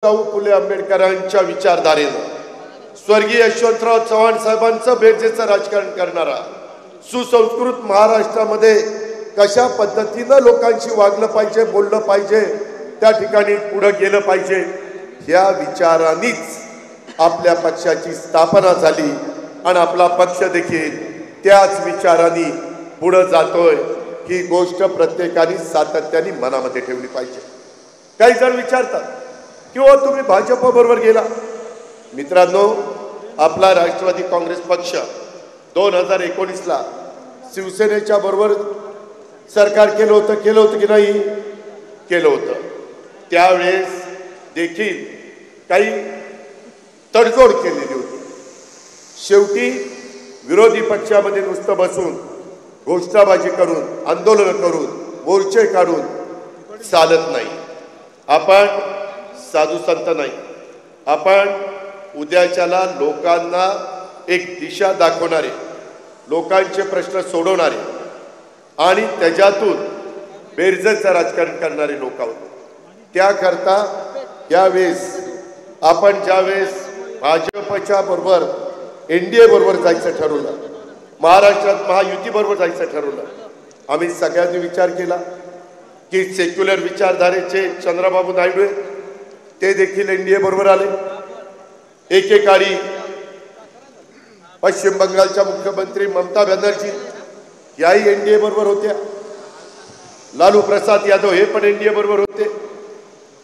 शाहू फुले आंबेडकरांच्या विचारधारेनं स्वर्गीय यशवंतराव चव्हाण साहेबांचं बेरजेचं राजकारण करणारा सुसंस्कृत महाराष्ट्रामध्ये कशा पद्धतीनं लोकांशी वागलं पाहिजे, बोललं पाहिजे, त्या ठिकाणी पुढे गेलं पाहिजे, ह्या विचारांनीच आपल्या पक्षाची स्थापना झाली आणि आपला पक्ष देखील त्याच विचारांनी पुढे जातोय। ही गोष्ट प्रत्येकाने सातत्याने मनामध्ये ठेवली पाहिजे। काही जण विचारतात की ओ तुम्ही भाजप बरोबर गेला। मित्रांनो, आपला राष्ट्रवादी काँग्रेस पक्ष 2019 ला शिवसेनेच्या बरोबर सरकार केलं होतं की नाही? केलं होतं। त्यावेळेस देखील काही तडजोड केलेली होती। शेवटी विरोधी पक्षामध्ये नुसतं बसून घोषणाबाजी करून, आंदोलन करून, मोर्चे काढून चालत नाही। आपण साधू संत नाही, आपण उद्याच्याला लोकांना एक दिशा दाखवणारे, लोकांचे प्रश्न सोडवणारे आणि त्याच्यातून बेरजेचं राजकारण करणारे लोक आहोत। त्याकरता यावेळेस आपण ज्यावेळेस भाजपच्या बरोबर एनडीए बरोबर जायचं ठरवलं, महाराष्ट्रात महायुती बरोबर जायचं ठरवलं, आम्ही सगळ्यांनी विचार केला की सेक्युलर विचारधारेचे चंद्रबाबू नायडू ते देखील एनडीए बरोबर आले। एकेकाळी पश्चिम बंगालच्या मुख्यमंत्री ममता बॅनर्जी याही एनडीए बरोबर होत्या, लालू प्रसाद यादव हे पण एनडीए बरोबर होते।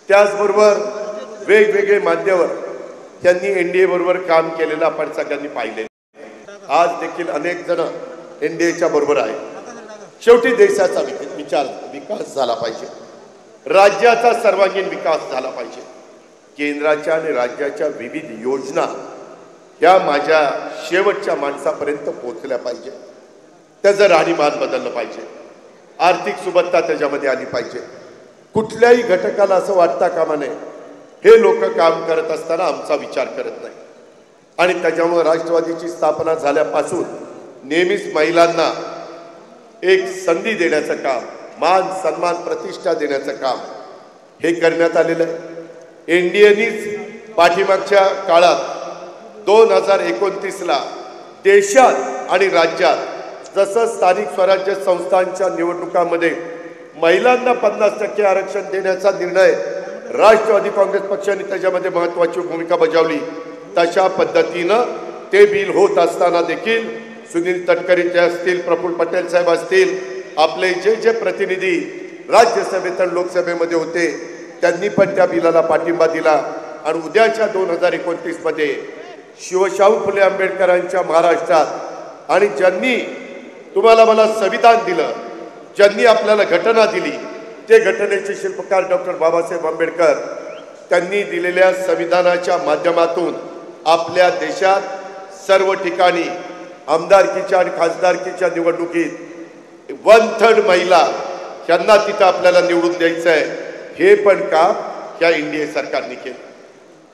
त्याचबरोबर वेगवेगळे मान्यवर त्यांनी एनडीए बरोबर काम केलेलं आपण सगळ्यांनी पाहिले। आज देखील अनेक जण एनडीएच्या बरोबर आहेत। शेवटी देशाचा विकास झाला पाहिजे, राज्याचा सर्वांगीण विकास झाला पाहिजे, केंद्राच्या आणि राज्याच्या विविध योजना या माझ्या शेवटच्या माणसापर्यंत पोहोचल्या पाहिजे, त्याचं राहणीमान बदललं पाहिजे, आर्थिक सुबत्ता त्याच्यामध्ये आली पाहिजे। कुठल्याही घटकाला असं वाटता कामा नये हे लोक काम करत असताना आमचा विचार करत नाही। आणि त्याच्यामुळे राष्ट्रवादीची स्थापना झाल्यापासून नेहमीच महिलांना एक संधी देण्याचं काम, मान सन्मान प्रतिष्ठा देण्याचं काम हे करण्यात आलेलं आहे। एनडीएनीच पाठीमागच्या काळात 2029 ला देशात आणि राज्यात जसं स्थानिक स्वराज्य संस्थांच्या निवडणुकांमध्ये महिलांना 50% आरक्षण देण्याचा निर्णय राष्ट्रवादी काँग्रेस पक्षाने त्याच्यामध्ये महत्त्वाची भूमिका बजावली, तशा पद्धतीनं ते बिल होत असताना देखील सुनील तटकरे असतील, प्रफुल्ल पटेल साहेब असतील, आपले जे प्रतिनिधी राज्यसभेत आणि लोकसभेमध्ये होते त्यांनी पण त्या बिलाला पाठिंबा दिला। आणि उद्याच्या 2029 मध्ये शिवशाहू फुले आंबेडकरांच्या महाराष्ट्रात आणि ज्यांनी तुम्हाला मला संविधान दिलं, ज्यांनी आपल्याला घटना दिली, ते घटनेचे शिल्पकार डॉक्टर बाबासाहेब आंबेडकर त्यांनी दिलेल्या संविधानाच्या माध्यमातून आपल्या देशात सर्व ठिकाणी आमदारकीच्या आणि खासदारकीच्या निवडणुकीत 1/3 महिला यांना तिथं आपल्याला निवडून द्यायचं आहे, हे पण काम या एनडीए सरकारने केलं।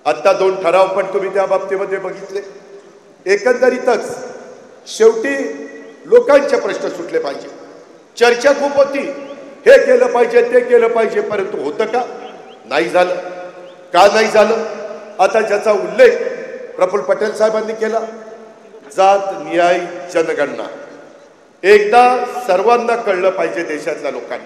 आता 2 ठराव पण तुम्ही त्या बाबतीमध्ये बघितले। एकंदरीतच शेवटी लोकांचे प्रश्न सुटले पाहिजे। चर्चा खूप होती, हे केलं पाहिजे, ते केलं पाहिजे, परंतु होतं का? नाही झालं। का नाही झालं? आता ज्याचा उल्लेख प्रफुल्ल पटेल साहेबांनी केला, जात न्याय जनगणना, एकदा सर्वांना कळलं पाहिजे देशातल्या लोकांना।